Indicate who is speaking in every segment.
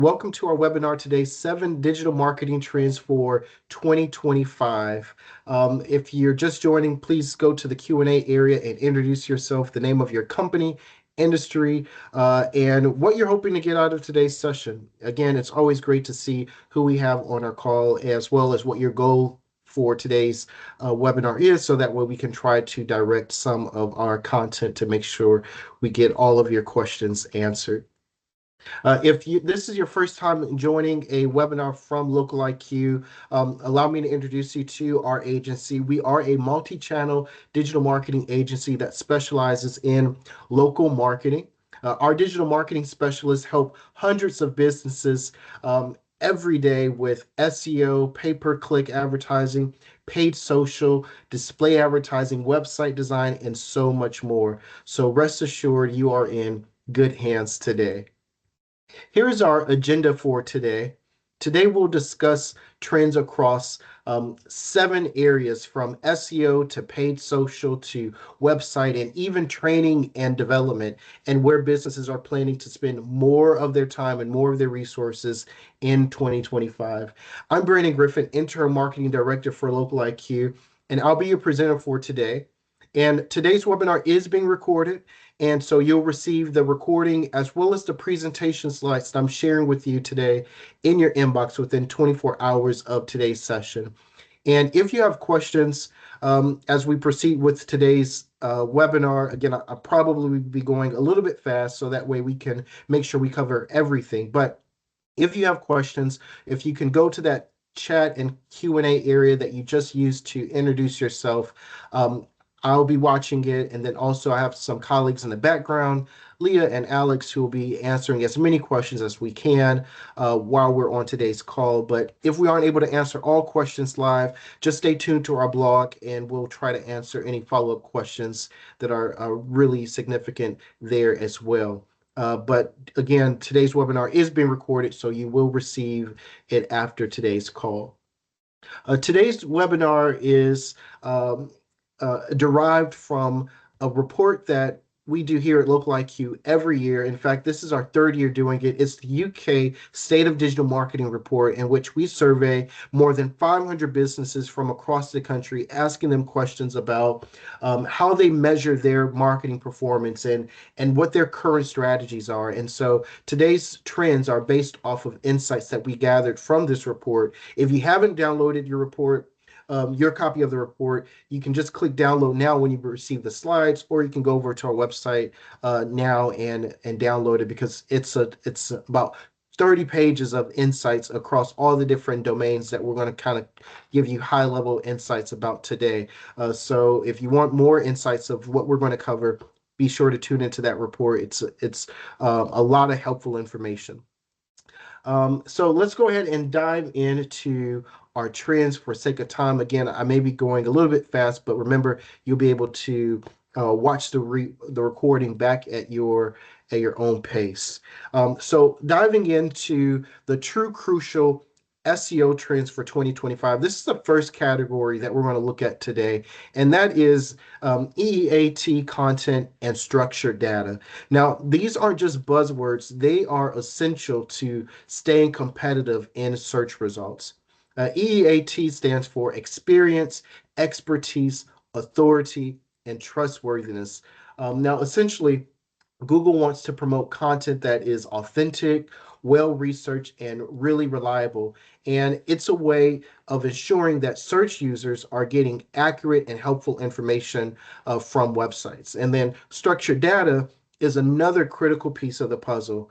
Speaker 1: Welcome to our webinar today, 7 Digital Marketing Trends for 2025. If you're just joining, please go to the Q&A area and introduce yourself, the name of your company, industry, and what you're hoping to get out of today's session. Again, it's always great to see who we have on our call, as well as what your goal for today's webinar is, so that way we can try to direct some of our content to make sure we get all of your questions answered. If this is your first time joining a webinar from Local IQ, allow me to introduce you to our agency. We are a multi-channel digital marketing agency that specializes in local marketing. Our digital marketing specialists help hundreds of businesses every day with SEO, pay-per-click advertising, paid social, display advertising, website design, and so much more. So rest assured you are in good hands today. Here is our agenda for today. Today we'll discuss trends across 7 areas, from SEO to paid social to website, and even training and development, and where businesses are planning to spend more of their time and more of their resources in 2025. I'm Brandon Griffin, Interim Marketing Director for Local IQ, and I'll be your presenter for today. And today's webinar is being recorded, and so you'll receive the recording as well as the presentation slides that I'm sharing with you today in your inbox within 24 hours of today's session. And if you have questions as we proceed with today's webinar, again, I'll probably be going a little bit fast so that way we can make sure we cover everything. But if you have questions, if you can go to that chat and Q&A area that you just used to introduce yourself, I'll be watching it, and then also I have some colleagues in the background, Leah and Alex, who will be answering as many questions as we can while we're on today's call. But if we aren't able to answer all questions live, just stay tuned to our blog, and we'll try to answer any follow-up questions that are really significant there as well. But again, today's webinar is being recorded, so you will receive it after today's call. Today's webinar is derived from a report that we do here at Local IQ every year. In fact, this is our 3rd year doing it. It's the UK State of Digital Marketing Report, in which we survey more than 500 businesses from across the country, asking them questions about how they measure their marketing performance and what their current strategies are. And so today's trends are based off of insights that we gathered from this report. If you haven't downloaded your copy of the report, you can just click download now when you receive the slides, or you can go over to our website now and download it, because it's about 30 pages of insights across all the different domains that we're going to kind of give you high-level insights about today. So if you want more insights of what we're going to cover, be sure to tune into that report. It's a lot of helpful information. So let's go ahead and dive into our trends for sake of time. Again, I may be going a little bit fast, but remember, you'll be able to watch the recording back at your own pace. So diving into the true crucial SEO trends for 2025. This is the first category that we're going to look at today, and that is EEAT content and structured data. Now, these aren't just buzzwords, they are essential to staying competitive in search results. EEAT stands for experience, expertise, authority, and trustworthiness. Now, essentially, Google wants to promote content that is authentic, well-researched, and really reliable. And it's a way of ensuring that search users are getting accurate and helpful information from websites. And then structured data is another critical piece of the puzzle.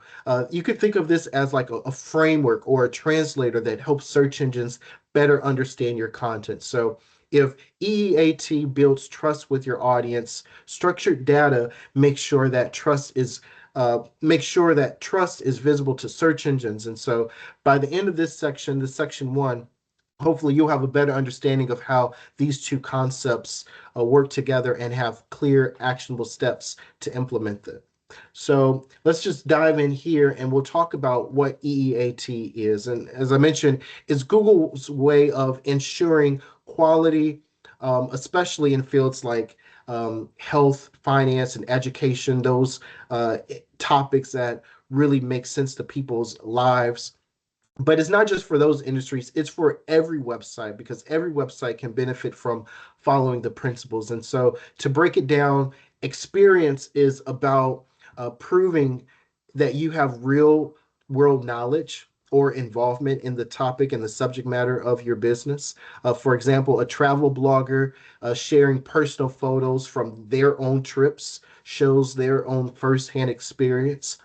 Speaker 1: You could think of this as like a framework or a translator that helps search engines better understand your content. So if EEAT builds trust with your audience, structured data makes sure that trust is visible to search engines. And so by the end of this section, section 1, hopefully you'll have a better understanding of how these two concepts work together and have clear, actionable steps to implement them. So let's just dive in here, and we'll talk about what EEAT is. And as I mentioned, it's Google's way of ensuring quality, especially in fields like health, finance, and education, those topics that really make sense to people's lives. But it's not just for those industries, it's for every website, because every website can benefit from following the principles. And so to break it down, experience is about proving that you have real world knowledge or involvement in the topic and the subject matter of your business. For example, a travel blogger sharing personal photos from their own trips shows their own firsthand experience.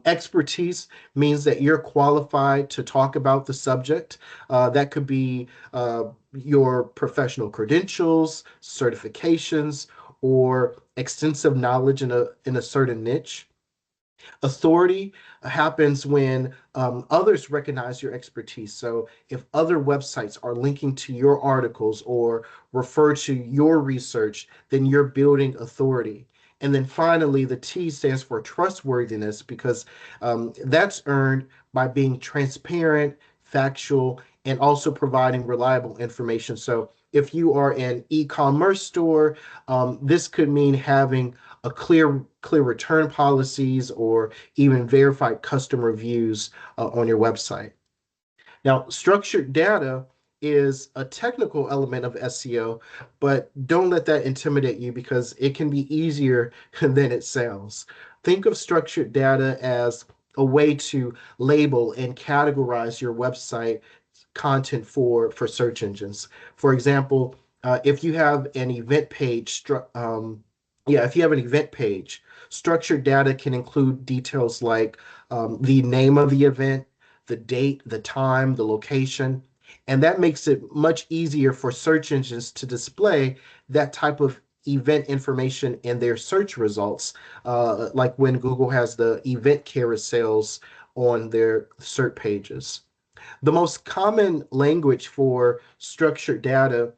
Speaker 1: Expertise means that you're qualified to talk about the subject. That could be your professional credentials, certifications, or extensive knowledge in a certain niche. Authority happens when others recognize your expertise. So if other websites are linking to your articles or refer to your research, then you're building authority. And then finally, the T stands for trustworthiness, because that's earned by being transparent, factual, and also providing reliable information. So if you are an e-commerce store, this could mean having a clear return policies or even verified customer reviews on your website. Now, structured data is a technical element of SEO, but don't let that intimidate you, because it can be easier than it sounds. Think of structured data as a way to label and categorize your website content for search engines. For example, if you have an event page, if you have an event page, structured data can include details like the name of the event, the date, the time, the location, and that makes it much easier for search engines to display that type of event information in their search results, like when Google has the event carousels on their search pages. The most common language for structured data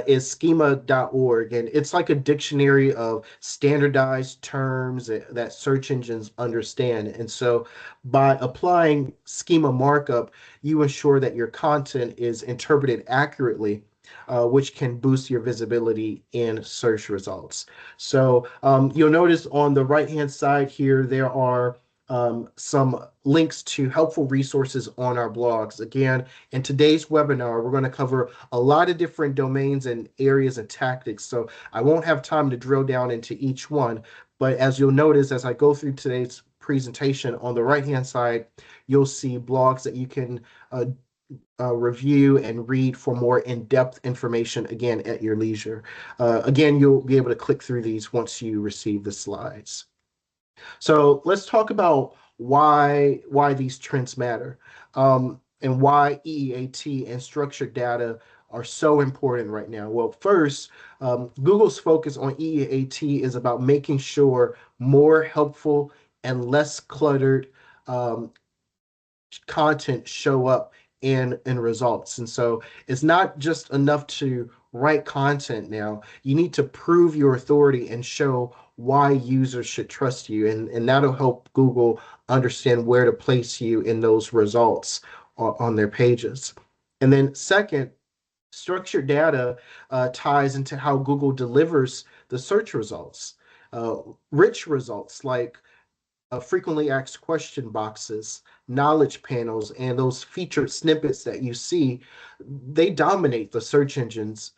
Speaker 1: is schema.org, and it's like a dictionary of standardized terms that search engines understand. And so by applying schema markup, you ensure that your content is interpreted accurately, which can boost your visibility in search results. So you'll notice on the right hand side here, there are some links to helpful resources on our blogs. Again, in today's webinar, we're going to cover a lot of different domains and areas and tactics. So I won't have time to drill down into each one. But as you'll notice, as I go through today's presentation, on the right-hand side, you'll see blogs that you can review and read for more in-depth information, again, at your leisure. Again, you'll be able to click through these once you receive the slides. So let's talk about why these trends matter, and why EEAT and structured data are so important right now. Well, first, Google's focus on EEAT is about making sure more helpful and less cluttered um, content show up in results. And so it's not just enough to write content now. You need to prove your authority and show why users should trust you. And that'll help Google understand where to place you in those results on their pages. And then second, structured data ties into how Google delivers the search results. Uh, Rich results like frequently asked question boxes, knowledge panels, and those featured snippets that you see, they dominate the search engine's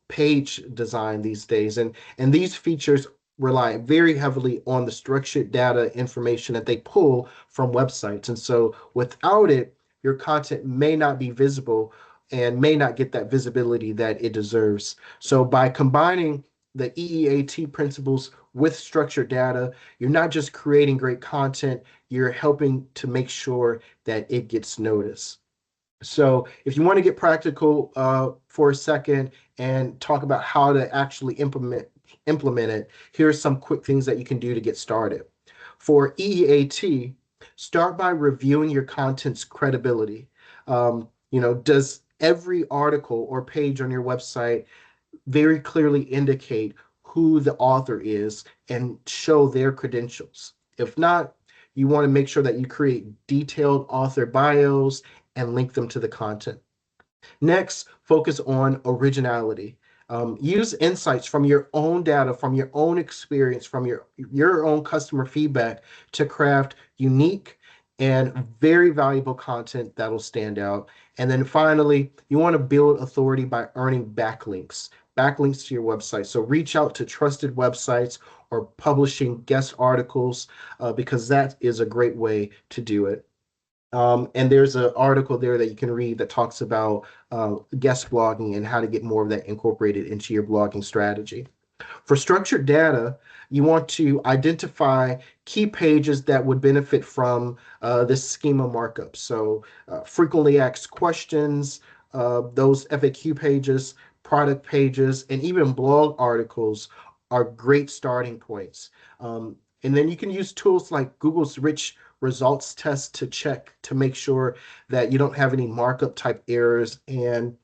Speaker 1: page design these days. And these features rely very heavily on the structured data information that they pull from websites. And so without it, your content may not be visible and may not get that visibility that it deserves. So by combining the EEAT principles with structured data, you're not just creating great content, you're helping to make sure that it gets noticed. So if you want to get practical for a second and talk about how to actually implement it, here are some quick things that you can do to get started. For EEAT, start by reviewing your content's credibility. Does every article or page on your website very clearly indicate who the author is and show their credentials? If not, you want to make sure that you create detailed author bios and link them to the content. Next, focus on originality. Use insights from your own data, from your own experience, from your own customer feedback to craft unique and very valuable content that'll stand out. And then finally, you want to build authority by earning backlinks to your website. So reach out to trusted websites or publishing guest articles because that is a great way to do it. And there's an article there that you can read that talks about guest blogging and how to get more of that incorporated into your blogging strategy. For structured data, you want to identify key pages that would benefit from this schema markup. So frequently asked questions, those FAQ pages, product pages, and even blog articles are great starting points. And then you can use tools like Google's rich results test to check to make sure that you don't have any markup type errors, and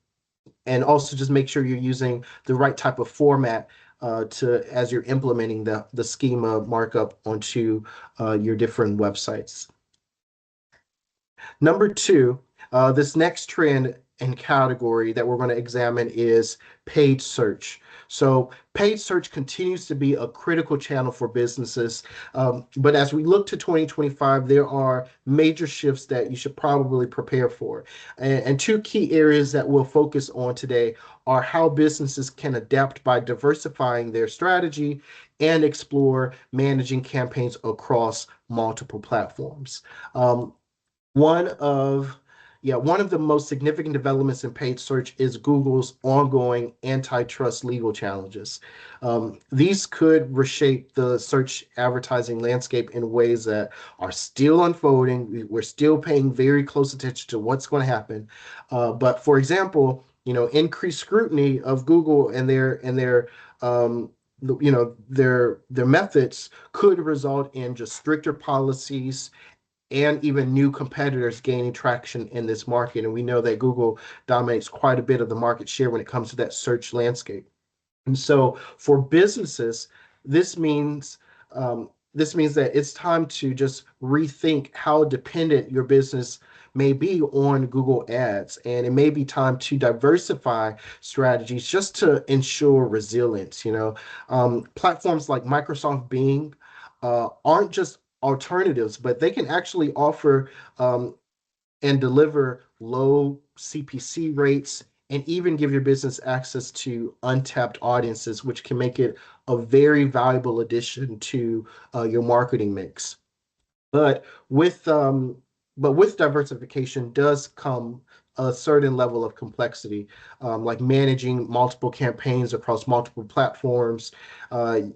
Speaker 1: also just make sure you're using the right type of format to as you're implementing the schema markup onto your different websites. Number two, this next trend and category that we're going to examine is paid search. So paid search continues to be a critical channel for businesses. But as we look to 2025, there are major shifts that you should probably prepare for. And two key areas that we'll focus on today are how businesses can adapt by diversifying their strategy and explore managing campaigns across multiple platforms. Um, one of one of the most significant developments in paid search is Google's ongoing antitrust legal challenges. These could reshape the search advertising landscape in ways that are still unfolding. We're still paying very close attention to what's going to happen. But for example, increased scrutiny of Google and their their methods could result in just stricter policies and even new competitors gaining traction in this market. And we know that Google dominates quite a bit of the market share when it comes to that search landscape. And so for businesses, this means this means that it's time to just rethink how dependent your business may be on Google Ads. And it may be time to diversify strategies just to ensure resilience. Platforms like Microsoft Bing aren't just alternatives, but they can actually offer and deliver low CPC rates and even give your business access to untapped audiences, which can make it a very valuable addition to your marketing mix. But with um, but with diversification does come a certain level of complexity, like managing multiple campaigns across multiple platforms.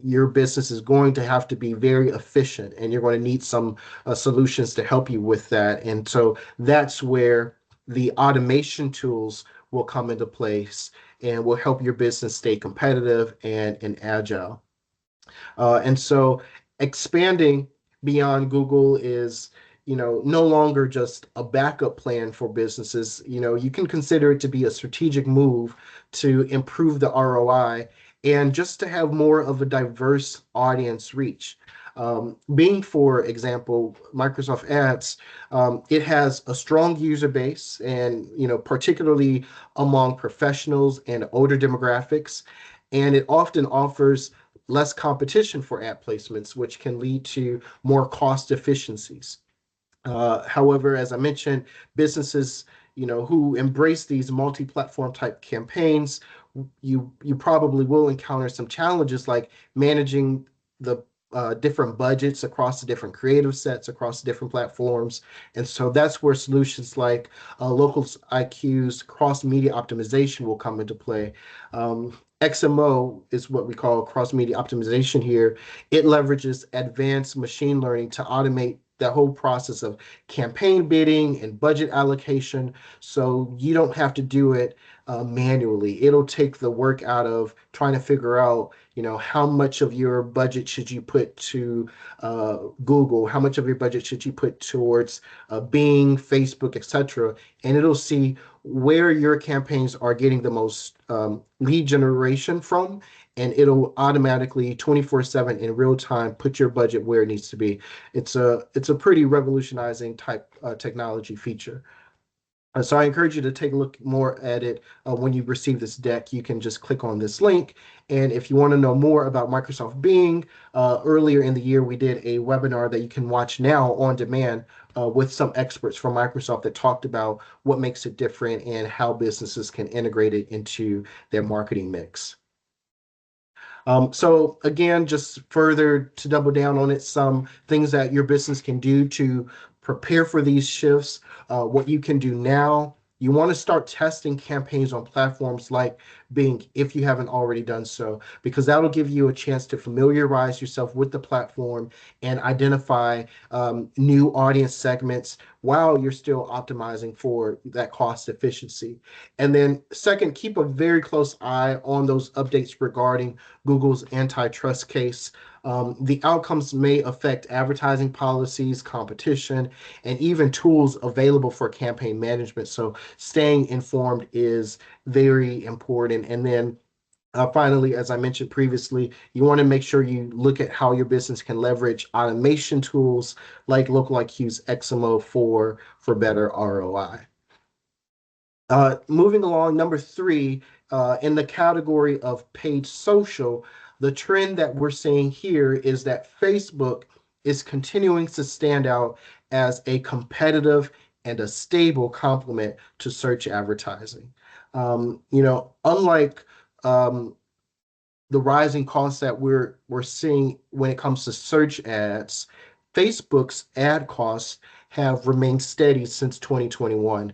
Speaker 1: Your business is going to have to be very efficient, and you're going to need some solutions to help you with that. And so that's where the automation tools will come into place and will help your business stay competitive and agile. And so expanding beyond Google is, no longer just a backup plan for businesses. You can consider it to be a strategic move to improve the ROI and just to have more of a diverse audience reach. Being, for example, Microsoft Ads, it has a strong user base and, particularly among professionals and older demographics. And it often offers less competition for ad placements, which can lead to more cost efficiencies. However, as I mentioned, businesses, who embrace these multi-platform type campaigns, you probably will encounter some challenges like managing the different budgets across the different creative sets across the different platforms. And so that's where solutions like local IQ's cross media optimization will come into play. XMO is what we call cross media optimization here. It leverages advanced machine learning to automate the whole process of campaign bidding and budget allocation, so you don't have to do it manually. It'll take the work out of trying to figure out, how much of your budget should you put to Google, how much of your budget should you put towards Bing, Facebook, etc., and it'll see where your campaigns are getting the most lead generation from, and it'll automatically 24/7 in real time put your budget where it needs to be. It's a pretty revolutionizing type technology feature. So I encourage you to take a look more at it when you receive this deck. You can just click on this link. And if you want to know more about Microsoft Bing, earlier in the year, we did a webinar that you can watch now on demand with some experts from Microsoft that talked about what makes it different and how businesses can integrate it into their marketing mix. So again, just further to double down on it, some things that your business can do to prepare for these shifts, what you can do now. You want to start testing campaigns on platforms like Bing if you haven't already done so, because that'll give you a chance to familiarize yourself with the platform and identify new audience segments while you're still optimizing for that cost efficiency. And then, second, keep a very close eye on those updates regarding Google's antitrust case. The outcomes may affect advertising policies, competition, and even tools available for campaign management. So staying informed is very important. And then finally, as I mentioned previously, you want to make sure you look at how your business can leverage automation tools like Local IQ's XMO for better ROI. Moving along, number three, in the category of paid social, the trend that we're seeing here is that Facebook is continuing to stand out as a competitive and a stable complement to search advertising. Unlike the rising costs that we're seeing when it comes to search ads, Facebook's ad costs have remained steady since 2021,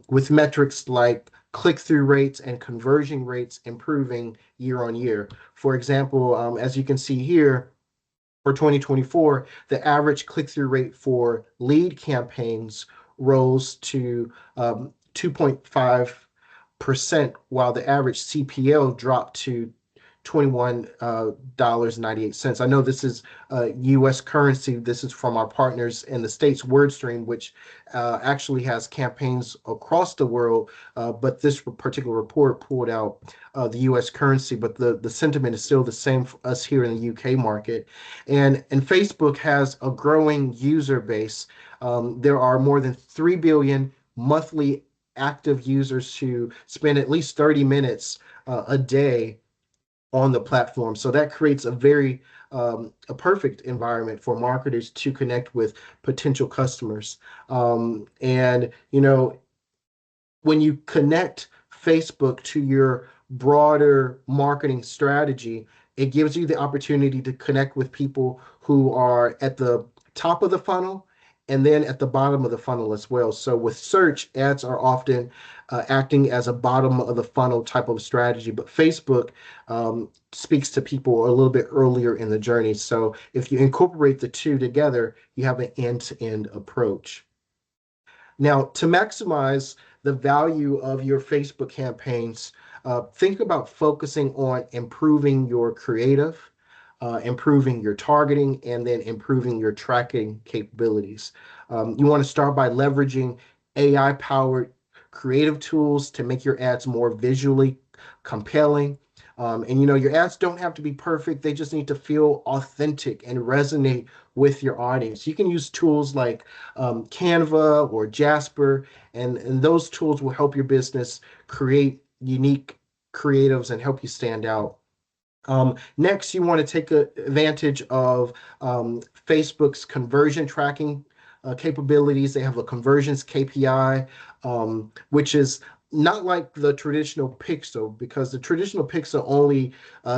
Speaker 1: with metrics like click-through rates and conversion rates improving year on year. For example, as you can see here, for 2024, the average click-through rate for lead campaigns rose to 2.5%, while the average CPL dropped to $21.98. I know this is US currency. This is from our partners in the States, WordStream, which actually has campaigns across the world. But this particular report pulled out the US currency, but the sentiment is still the same for us here in the UK market. And Facebook has a growing user base. There are more than 3 billion monthly active users who spend at least 30 minutes a day on the platform. So that creates a perfect environment for marketers to connect with potential customers. And when you connect Facebook to your broader marketing strategy, it gives you the opportunity to connect with people who are at the top of the funnel and then at the bottom of the funnel as well. So with search, ads are often acting as a bottom of the funnel type of strategy, but Facebook speaks to people a little bit earlier in the journey. So if you incorporate the two together, you have an end-to-end approach. Now, to maximize the value of your Facebook campaigns, think about focusing on improving your creative, improving your targeting, and then improving your tracking capabilities. You want to start by leveraging AI-powered creative tools to make your ads more visually compelling. And your ads don't have to be perfect. They just need to feel authentic and resonate with your audience. You can use tools like Canva or Jasper, and those tools will help your business create unique creatives and help you stand out. Next, you want to take advantage of Facebook's conversion tracking capabilities. They have a conversions KPI, which is not like the traditional pixel, because the traditional pixel only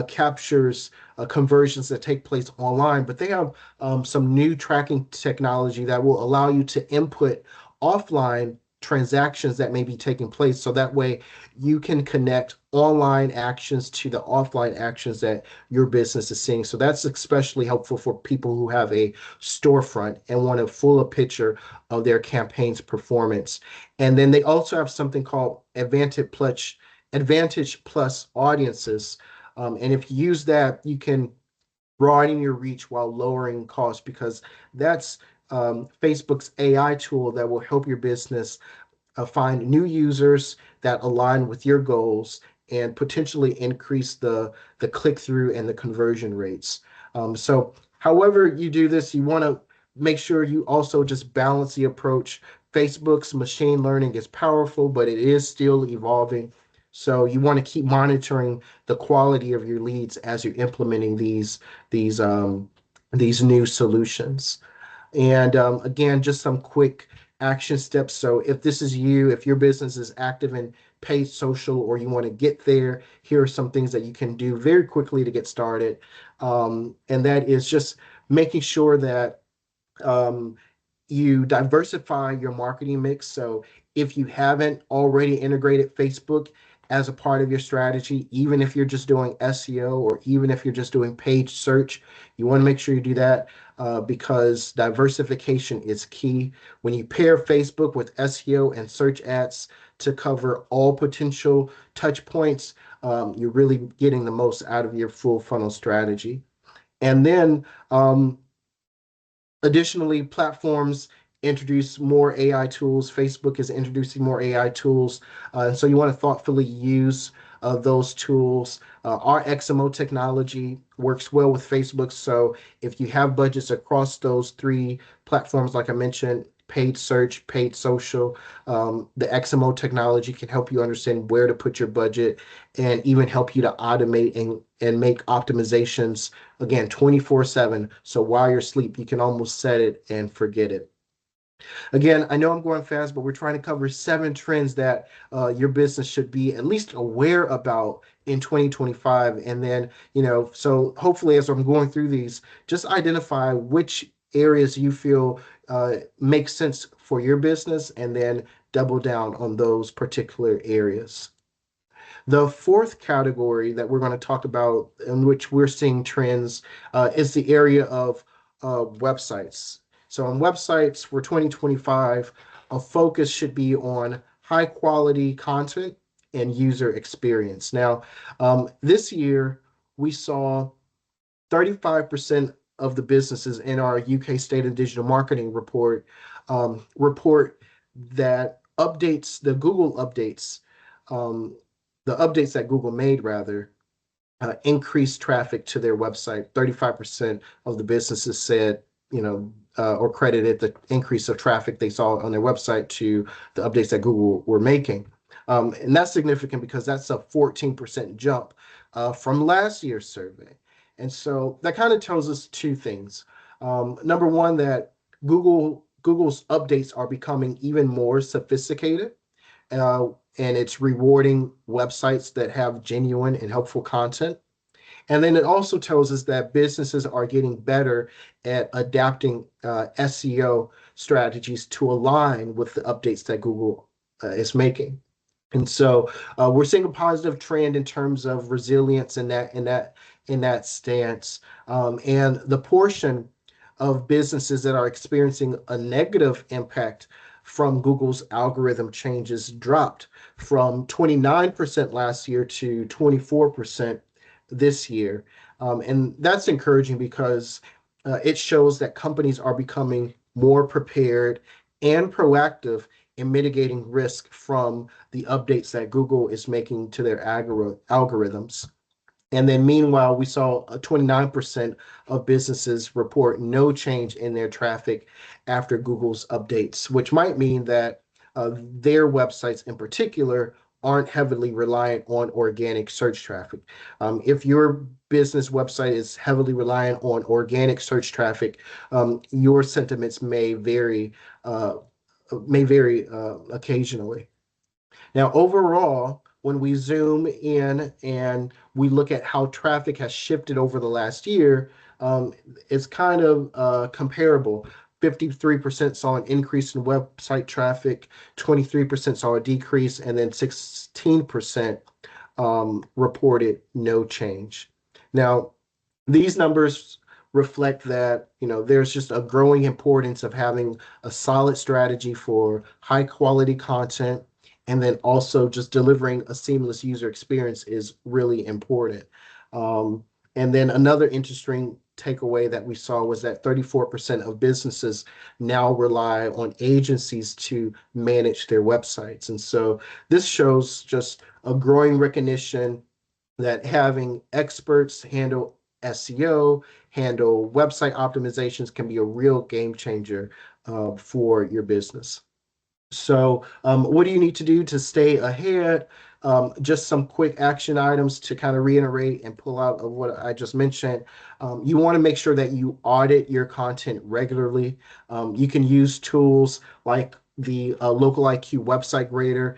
Speaker 1: captures conversions that take place online, but they have some new tracking technology that will allow you to input offline transactions that may be taking place. So that way you can connect online actions to the offline actions that your business is seeing. So that's especially helpful for people who have a storefront and want to full a picture of their campaign's performance. And then they also have something called Advantage Plus audiences. And if you use that, you can broaden your reach while lowering costs, because that's Facebook's AI tool that will help your business find new users that align with your goals and potentially increase the click-through and the conversion rates. So however you do this, you want to make sure you also just balance the approach Facebook's machine learning is powerful, but it is still evolving. So you want to keep monitoring the quality of your leads as you're implementing these these new solutions. And again, just some quick action steps. So if this is you, if your business is active in paid social or you want to get there, here are some things that you can do very quickly to get started. And that is just making sure that um, you diversify your marketing mix. So if you haven't already integrated Facebook as a part of your strategy, even if you're just doing SEO or even if you're just doing page search, you want to make sure you do that because diversification is key. When you pair Facebook with SEO and search ads to cover all potential touch points, you're really getting the most out of your full funnel strategy. And then additionally, platforms introduce more AI tools. Facebook is introducing more AI tools. And so you want to thoughtfully use those tools. Our XMO technology works well with Facebook. So if you have budgets across those three platforms, like I mentioned, paid search, paid social, the XMO technology can help you understand where to put your budget and even help you to automate and make optimizations again 24/7. So while you're asleep, you can almost set it and forget it. Again, I know I'm going fast, but we're trying to cover 7 trends that your business should be at least aware about in 2025. And then, so hopefully as I'm going through these, just identify which areas you feel make sense for your business and then double down on those particular areas. The fourth category that we're going to talk about, in which we're seeing trends, is the area of websites. So, on websites for 2025, a focus should be on high quality content and user experience. Now, this year, we saw 35% of the businesses in our UK State of Digital Marketing report that the Google updates, um, the updates that Google made rather, increased traffic to their website. 35% of the businesses said, or credited the increase of traffic they saw on their website to the updates that Google were making. And that's significant because that's a 14% jump from last year's survey. And so that kind of tells us two things. Number one, that Google's updates are becoming even more sophisticated, uh, and it's rewarding websites that have genuine and helpful content. And then it also tells us that businesses are getting better at adapting SEO strategies to align with the updates that Google is making. And so we're seeing a positive trend in terms of resilience in that stance. And the portion of businesses that are experiencing a negative impact from Google's algorithm changes dropped from 29% last year to 24% this year. And that's encouraging because it shows that companies are becoming more prepared and proactive in mitigating risk from the updates that Google is making to their algorithms. And then meanwhile, we saw 29% of businesses report no change in their traffic after Google's updates, which might mean that their websites in particular aren't heavily reliant on organic search traffic. If your business website is heavily reliant on organic search traffic, your sentiments may vary occasionally. Now, overall, when we zoom in and we look at how traffic has shifted over the last year, it's kind of comparable. 53% saw an increase in website traffic, 23% saw a decrease, and then 16% reported no change. Now, these numbers reflect that there's just a growing importance of having a solid strategy for high quality content, and then also just delivering a seamless user experience is really important. um, and then another interesting takeaway that we saw was that 34% of businesses now rely on agencies to manage their websites. And so this shows just a growing recognition that having experts handle SEO, handle website optimizations can be a real game changer for your business. So, what do you need to do to stay ahead? Just some quick action items to kind of reiterate and pull out of what I just mentioned. You want to make sure that you audit your content regularly. You can use tools like the Local IQ website grader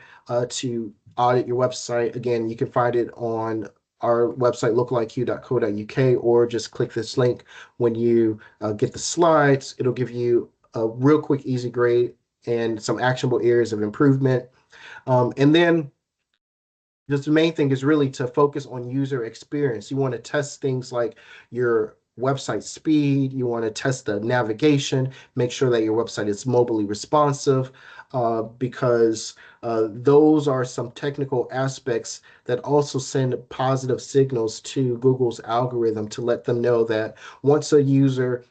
Speaker 1: to audit your website. Again, you can find it on our website, localiq.co.uk, or just click this link when you get the slides. It'll give you a real quick, easy grade and some actionable areas of improvement. And then just the main thing is really to focus on user experience. You want to test things like your website speed. You want to test the navigation, make sure that your website is mobilely responsive, because those are some technical aspects that also send positive signals to Google's algorithm to let them know that once a user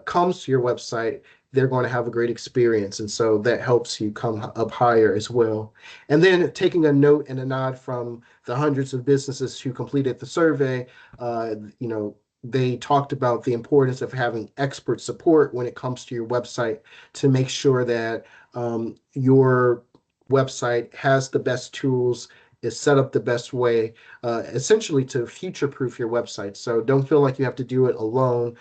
Speaker 1: comes to your website, they're going to have a great experience. And so that helps you come up higher as well. And then taking a note and a nod from the hundreds of businesses who completed the survey, you know, they talked about the importance of having expert support when it comes to your website to make sure that your website has the best tools, is set up the best way, essentially to future proof your website. So don't feel like you have to do it alone.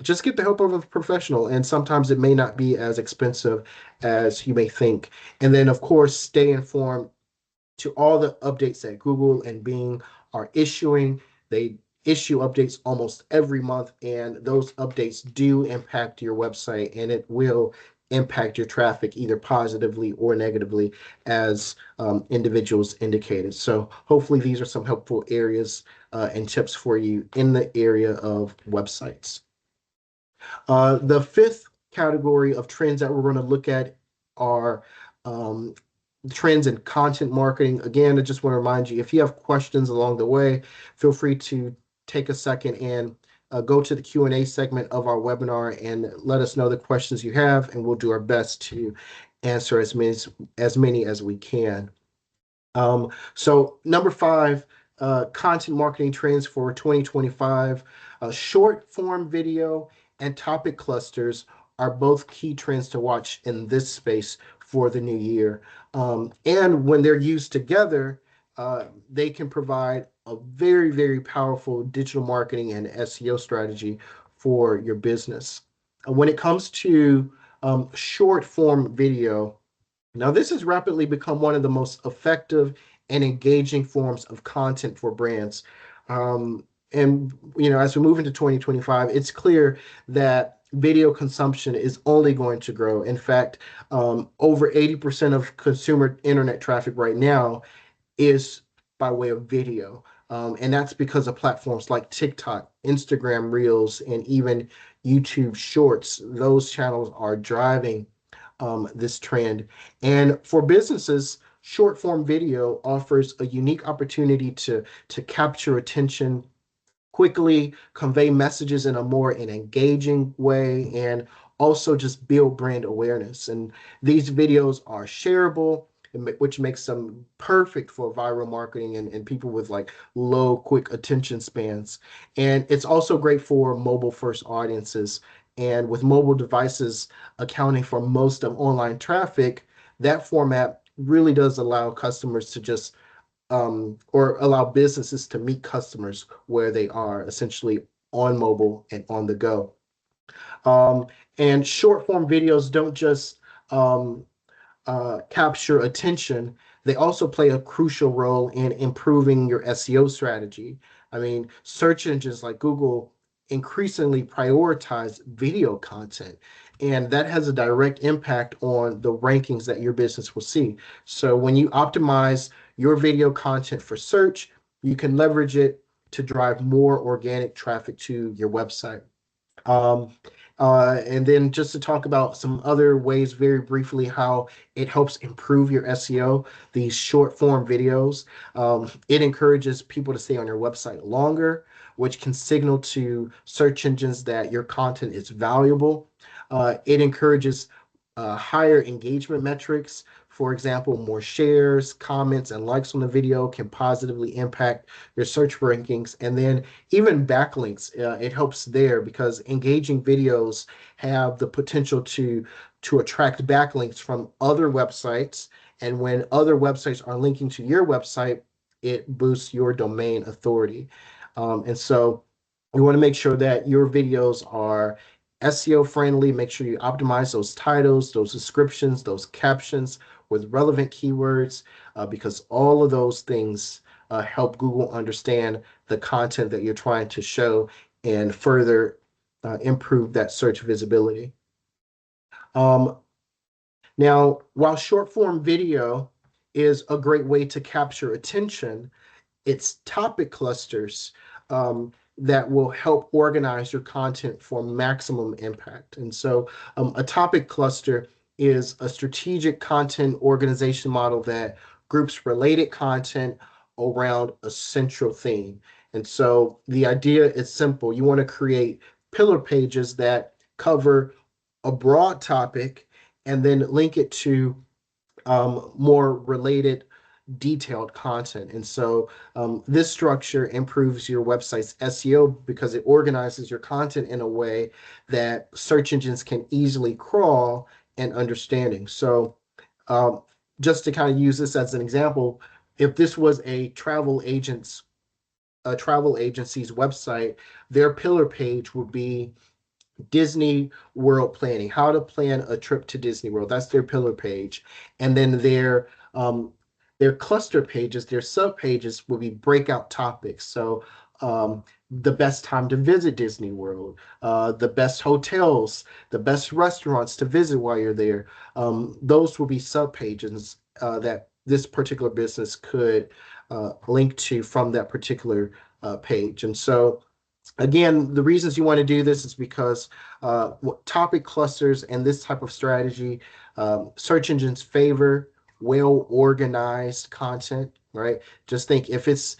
Speaker 1: Just get the help of a professional, and sometimes it may not be as expensive as you may think. And then, of course, stay informed to all the updates that Google and Bing are issuing. They issue updates almost every month, and those updates do impact your website, and it will impact your traffic either positively or negatively, as individuals indicated. So hopefully these are some helpful areas and tips for you in the area of websites. The fifth category of trends that we're going to look at are um, trends in content marketing. Again, I just want to remind you, if you have questions along the way, feel free to take a second and go to the Q&A segment of our webinar and let us know the questions you have, and we'll do our best to answer as many as we can. So number five, content marketing trends for 2025. Short form video and topic clusters are both key trends to watch in this space for the new year. And when they're used together, they can provide a very, very powerful digital marketing and SEO strategy for your business. When it comes to short form video, now, this has rapidly become one of the most effective and engaging forms of content for brands. And as we move into 2025, it's clear that video consumption is only going to grow. In fact, over 80% of consumer internet traffic right now is by way of video. And that's because of platforms like TikTok, Instagram Reels, and even YouTube Shorts. Those channels are driving this trend. And for businesses, short form video offers a unique opportunity to capture attention quickly, convey messages in a more engaging way, and also just build brand awareness. And these videos are shareable, which makes them perfect for viral marketing and people with like low, quick attention spans. And it's also great for mobile first audiences. And with mobile devices accounting for most of online traffic, that format really does allow customers to just or allow businesses to meet customers where they are, essentially on mobile and on the go. Um, and short form videos don't just um, capture attention, they also play a crucial role in improving your SEO strategy. I mean, search engines like Google increasingly prioritize video content, and that has a direct impact on the rankings that your business will see. So when you optimize your video content for search, you can leverage it to drive more organic traffic to your website. Um, and then just to talk about some other ways very briefly how it helps improve your SEO, these short form videos. It encourages people to stay on your website longer, which can signal to search engines that your content is valuable. It encourages higher engagement metrics. For example, more shares, comments, and likes on the video can positively impact your search rankings. And then even backlinks, it helps there because engaging videos have the potential to to attract backlinks from other websites. And when other websites are linking to your website, it boosts your domain authority. And so you want to make sure that your videos are SEO friendly. Make sure you optimize those titles, those descriptions, those captions with relevant keywords, because all of those things help Google understand the content that you're trying to show and further improve that search visibility. Um, Now, while short form video is a great way to capture attention, it's topic clusters that will help organize your content for maximum impact. And so, a topic cluster is a strategic content organization model that groups related content around a central theme. And so, the idea is simple. You want to create pillar pages that cover a broad topic and then link it to more related detailed content. And so this structure improves your website's SEO because it organizes your content in a way that search engines can easily crawl and understanding. So um, just to kind of use this as an example, if this was a travel agency's website, their pillar page would be Disney World planning, how to plan a trip to Disney World. That's their pillar page. And then their cluster pages, their sub pages will be breakout topics. So the best time to visit Disney World, the best hotels, the best restaurants to visit while you're there. Those will be sub pages that this particular business could link to from that particular page. And so again, the reasons you want to do this is because topic clusters and this type of strategy, search engines favor well organized content, right? Just think if it's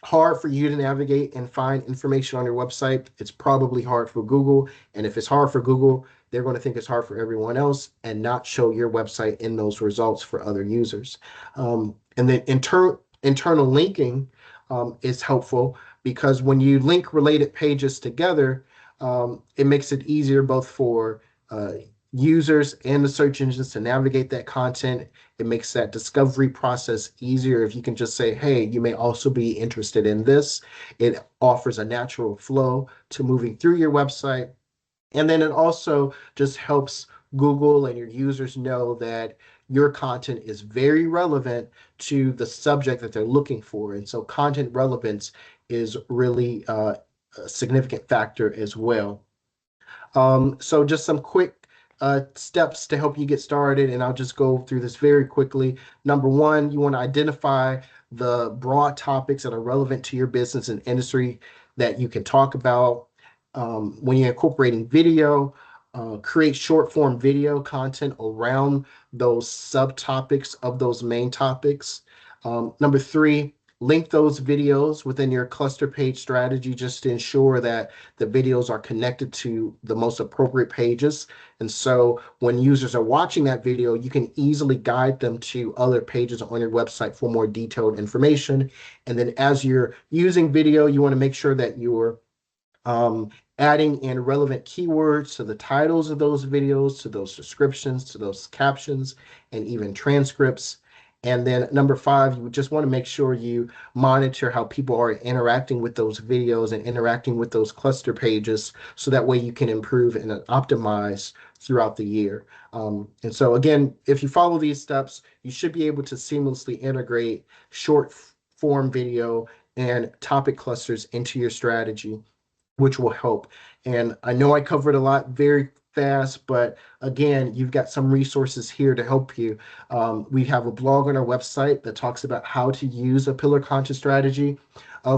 Speaker 1: hard for you to navigate and find information on your website, it's probably hard for Google. And if it's hard for Google, they're going to think it's hard for everyone else and not show your website in those results for other users. And then internal linking is helpful because when you link related pages together, it makes it easier both for users and the search engines to navigate that content. It makes that discovery process easier if you can just say, hey, you may also be interested in this. It offers a natural flow to moving through your website. And then it also just helps Google and your users know that your content is very relevant to the subject that they're looking for. And so content relevance is really a significant factor as well. So just some quick steps to help you get started, and I'll just go through this very quickly. Number one, you want to identify the broad topics that are relevant to your business and industry that you can talk about. When you're incorporating video, create short form video content around those subtopics of those main topics. Number three, link those videos within your cluster page strategy just to ensure that the videos are connected to the most appropriate pages. And so when users are watching that video, you can easily guide them to other pages on your website for more detailed information. And then as you're using video, you want to make sure that you're adding in relevant keywords to the titles of those videos, to those descriptions, to those captions, and even transcripts. And then number five, you just want to make sure you monitor how people are interacting with those videos and interacting with those cluster pages so that way you can improve and optimize throughout the year. And so again, if you follow these steps, you should be able to seamlessly integrate short form video and topic clusters into your strategy, which will help. And I know I covered a lot very fast, but again, you've got some resources here to help you. We have a blog on our website that talks about how to use a pillar content strategy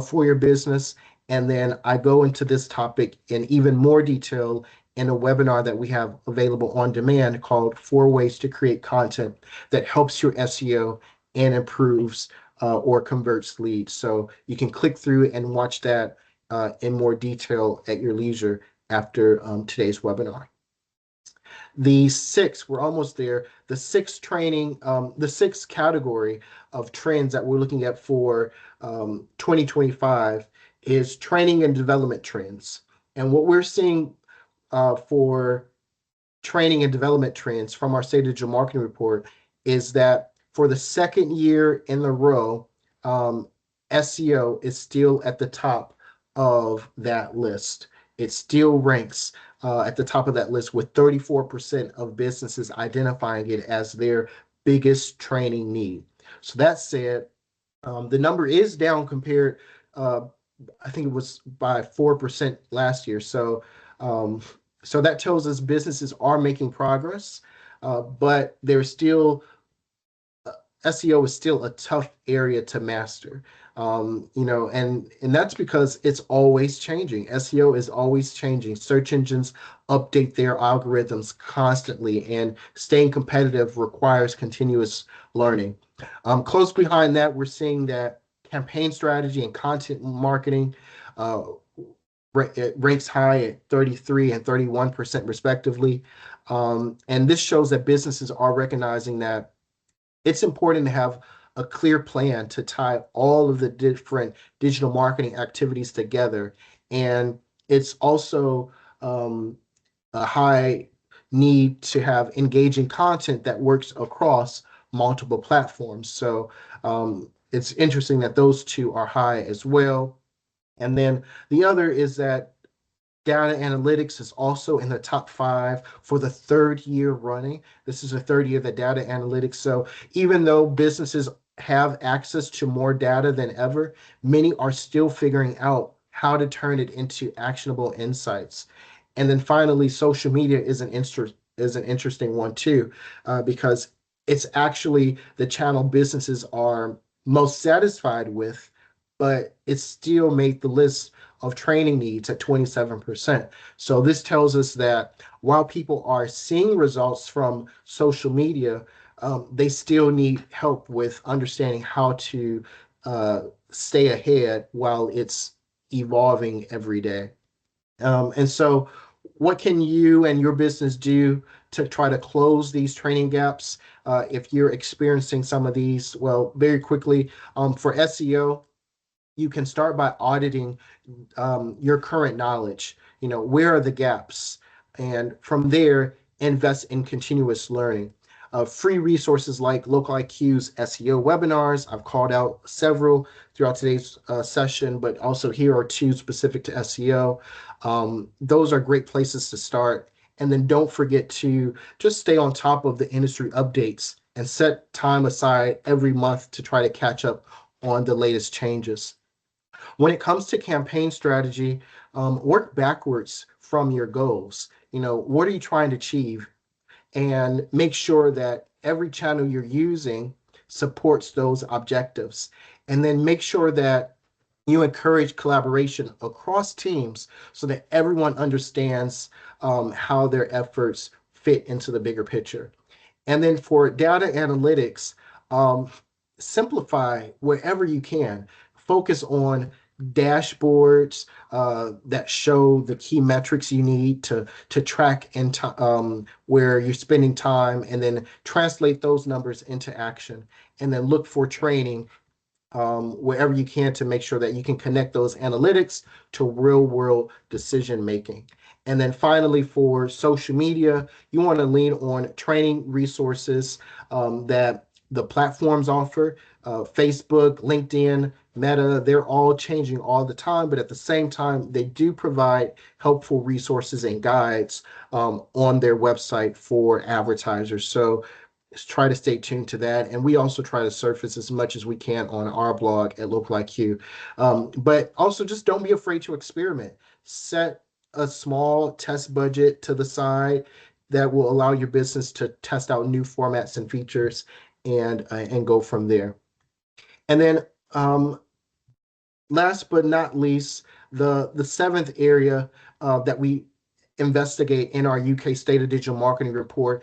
Speaker 1: for your business. And then I go into this topic in even more detail in a webinar that we have available on demand called 4 Ways to Create Content that helps your SEO and improves or converts leads. So you can click through and watch that in more detail at your leisure after today's webinar. We're almost there. The sixth category of trends that we're looking at for 2025 is training and development trends. And what we're seeing for training and development trends from our State Digital Marketing Report is that for the second year in a row, SEO is still at the top of that list. It still ranks at the top of that list with 34% of businesses identifying it as their biggest training need. So that said, the number is down compared, uh, I think it was by 4% last year. Um, so that tells us businesses are making progress, but there's still SEO is still a tough area to master. And that's because it's always changing. SEO is always changing. Search engines update their algorithms constantly, and staying competitive requires continuous learning. Close behind that, we're seeing that campaign strategy and content marketing uh, it ranks high at 33 and 31% respectively. And this shows that businesses are recognizing that it's important to have a clear plan to tie all of the different digital marketing activities together. And it's also a high need to have engaging content that works across multiple platforms. So it's interesting that those two are high as well. And then the other is that data analytics is also in the top 5 for the third year running. This is the third year that data analytics. So even though businesses have access to more data than ever, many are still figuring out how to turn it into actionable insights. And then finally, social media is an interesting one too, because it's actually the channel businesses are most satisfied with, but it still made the list of training needs at 27%. So this tells us that while people are seeing results from social media, they still need help with understanding how to stay ahead while it's evolving every day. And so, what can you and your business do to try to close these training gaps if you're experiencing some of these? Well, very quickly, for SEO, you can start by auditing your current knowledge. Where are the gaps? And from there, invest in continuous learning. Free resources like Local IQ's SEO webinars. I've called out several throughout today's session, but also here are two specific to SEO. Those are great places to start. And then don't forget to just stay on top of the industry updates and set time aside every month to try to catch up on the latest changes. When it comes to campaign strategy, work backwards from your goals. What are you trying to achieve? And make sure that every channel you're using supports those objectives. And then make sure that you encourage collaboration across teams so that everyone understands how their efforts fit into the bigger picture. And then for data analytics, um, simplify wherever you can. Focus on dashboards that show the key metrics you need to track and where you're spending time, and then translate those numbers into action. And then look for training wherever you can to make sure that you can connect those analytics to real world decision making. And then finally, for social media, you want to lean on training resources that the platforms offer. Facebook, LinkedIn, Meta, they're all changing all the time, but at the same time, they do provide helpful resources and guides on their website for advertisers. So try to stay tuned to that. And we also try to surface as much as we can on our blog at Local IQ. But also just don't be afraid to experiment. Set a small test budget to the side that will allow your business to test out new formats and features and go from there. And then last but not least, the seventh area that we investigate in our UK State of Digital Marketing Report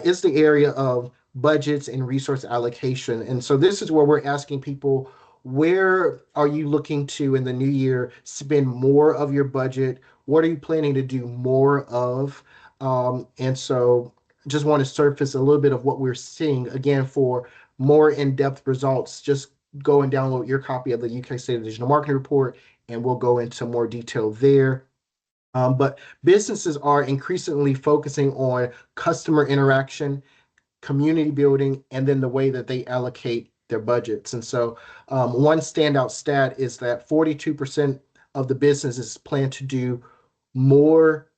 Speaker 1: is the area of budgets and resource allocation. And so this is where we're asking people, where are you looking to in the new year spend more of your budget? What are you planning to do more of? And so just want to surface a little bit of what we're seeing. Again, for more in-depth results, just go and download your copy of the UK State of Digital Marketing Report, and we'll go into more detail there. But businesses are increasingly focusing on customer interaction, community building, and then the way that they allocate their budgets. And so, one standout stat is that 42% of the businesses plan to do more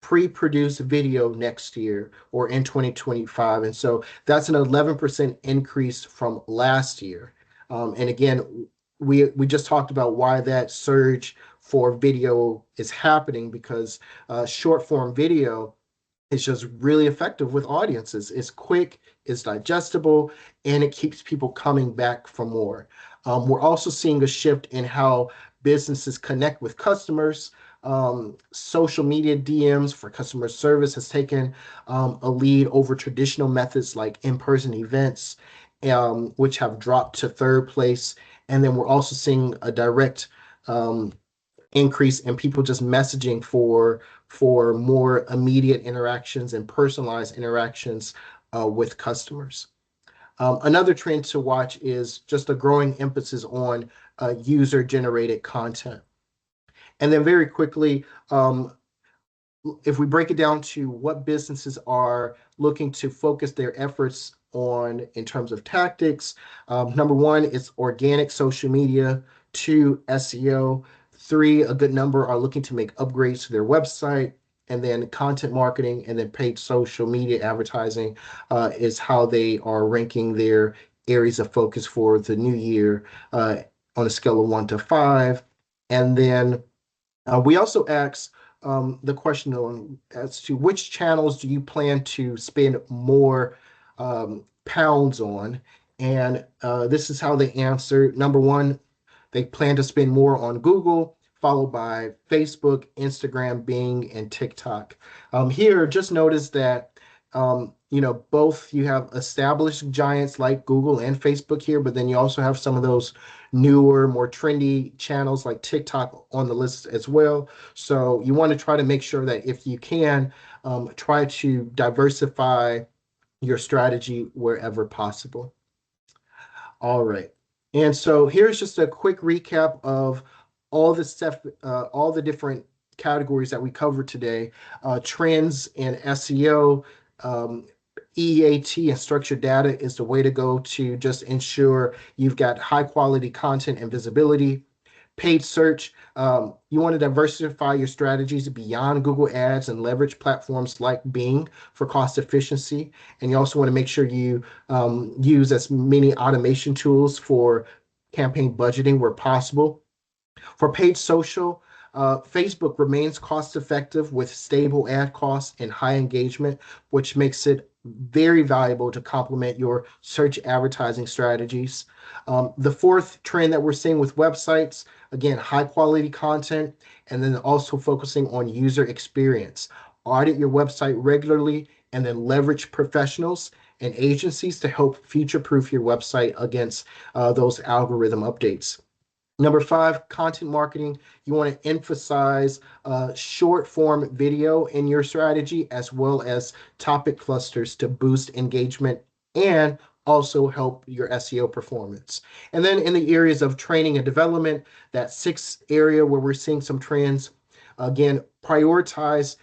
Speaker 1: pre-produced video next year or in 2025. And so that's an 11% increase from last year. And again, we just talked about why that surge for video is happening, because short form video is just really effective with audiences. It's quick, it's digestible, and it keeps people coming back for more. We're also seeing a shift in how businesses connect with customers. Social media DMs for customer service has taken a lead over traditional methods like in-person events, which have dropped to third place. And then we're also seeing a direct increase in people just messaging for more immediate interactions and personalized interactions with customers. Another trend to watch is just a growing emphasis on user-generated content. And then very quickly, if we break it down to what businesses are looking to focus their efforts on in terms of tactics, number one is organic social media, two, SEO, three, a good number are looking to make upgrades to their website, and then content marketing, and then paid social media advertising is how they are ranking their areas of focus for the new year on a scale of 1 to 5. And then we also asked the question on as to which channels do you plan to spend more pounds on, and this is how they answered. Number one, they plan to spend more on Google, followed by Facebook, Instagram, Bing, and TikTok. Here, just notice that both you have established giants like Google and Facebook here, but then you also have some of those newer, more trendy channels like TikTok on the list as well. So you want to try to make sure that if you can, try to diversify your strategy wherever possible. All right. And so here's just a quick recap of all the stuff, all the different categories that we covered today. Trends in SEO, EAT and structured data is the way to go to just ensure you've got high quality content and visibility. Paid search, you want to diversify your strategies beyond Google Ads and leverage platforms like Bing for cost efficiency. And you also want to make sure you use as many automation tools for campaign budgeting where possible. For paid social, Facebook remains cost effective with stable ad costs and high engagement, which makes it very valuable to complement your search advertising strategies. The fourth trend that we're seeing with websites, again, high quality content, and then also focusing on user experience. Audit your website regularly and then leverage professionals and agencies to help future proof your website against those algorithm updates. Number five, content marketing. You want to emphasize short form video in your strategy as well as topic clusters to boost engagement and also help your SEO performance. And then in the areas of training and development, that sixth area where we're seeing some trends, again, prioritize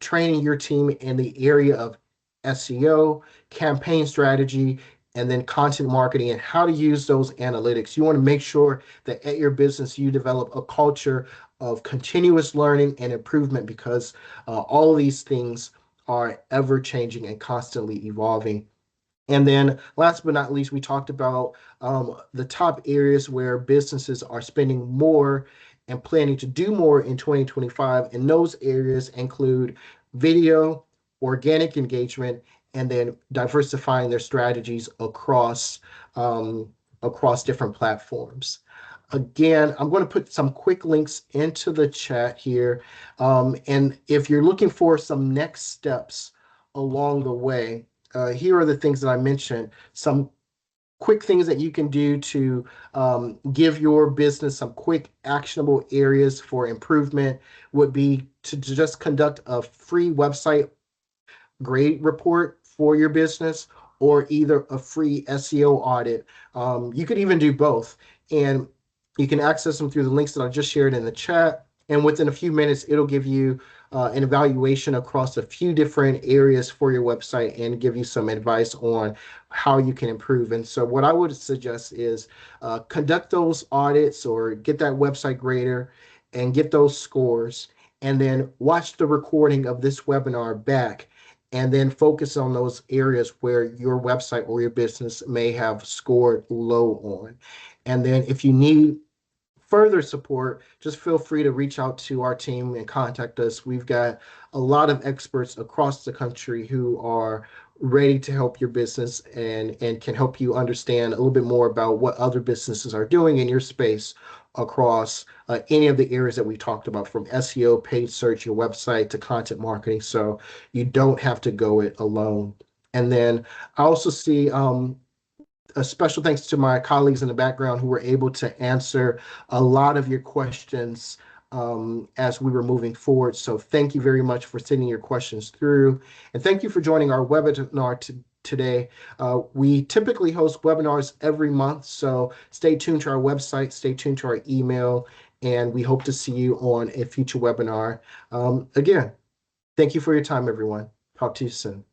Speaker 1: training your team in the area of SEO, campaign strategy, and then content marketing and how to use those analytics. You want to make sure that at your business you develop a culture of continuous learning and improvement, because all of these things are ever changing and constantly evolving. And then last but not least, we talked about the top areas where businesses are spending more and planning to do more in 2025. And those areas include video, organic engagement, and then diversifying their strategies across different platforms. Again, I'm going to put some quick links into the chat here. And if you're looking for some next steps along the way, here are the things that I mentioned, some quick things that you can do to give your business some quick actionable areas for improvement would be to just conduct a free website grade report for your business or either a free SEO audit. You could even do both, and you can access them through the links that I just shared in the chat. And within a few minutes, it'll give you an evaluation across a few different areas for your website and give you some advice on how you can improve. And so, what I would suggest is conduct those audits or get that website grader and get those scores, and then watch the recording of this webinar back. And then focus on those areas where your website or your business may have scored low on. And then, if you need further support, just feel free to reach out to our team and contact us. We've got a lot of experts across the country who are ready to help your business and can help you understand a little bit more about what other businesses are doing in your space across any of the areas that we talked about, from SEO, paid search, your website, to content marketing. So you don't have to go it alone. And then I also see a special thanks to my colleagues in the background who were able to answer a lot of your questions as we were moving forward. So thank you very much for sending your questions through. And thank you for joining our webinar today. We typically host webinars every month, so stay tuned to our website, stay tuned to our email, and we hope to see you on a future webinar. Again, thank you for your time, everyone. Talk to you soon.